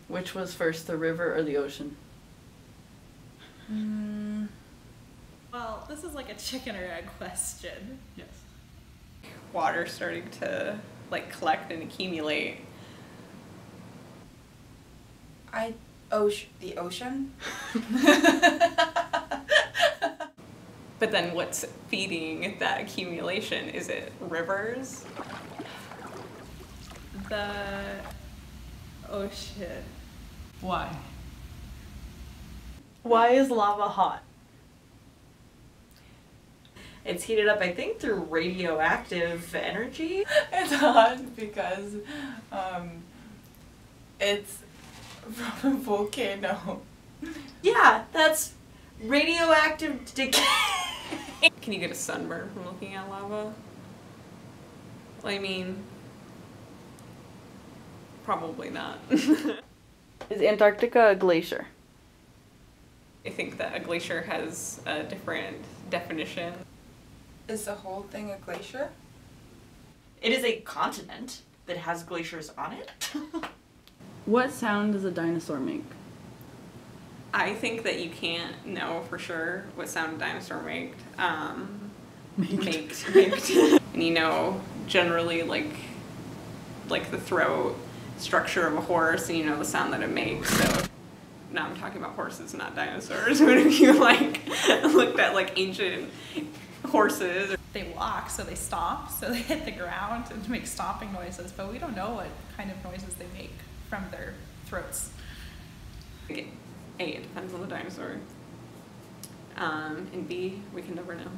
Which was first, the river or the ocean? Well, this is like a chicken or egg question. Yes. Water starting to like collect and accumulate. The ocean? But then what's feeding that accumulation? Is it rivers? The ocean. Why? Why is lava hot? It's heated up, I think, through radioactive energy. It's hot because it's from a volcano. Yeah, that's radioactive decay. Can you get a sunburn from looking at lava? I mean, probably not. Is Antarctica a glacier? I think that a glacier has a different definition. Is the whole thing a glacier? It is a continent that has glaciers on it. What sound does a dinosaur make? I think that you can't know for sure what sound a dinosaur makes. And you know, generally like the throat structure of a horse, and you know the sound that it makes. So now I'm talking about horses, not dinosaurs. What if you like looked at like ancient horses? They walk, so they stop, so they hit the ground and make stopping noises, but we don't know what kind of noises they make from their throats. A, it depends on the dinosaur. And B, we can never know.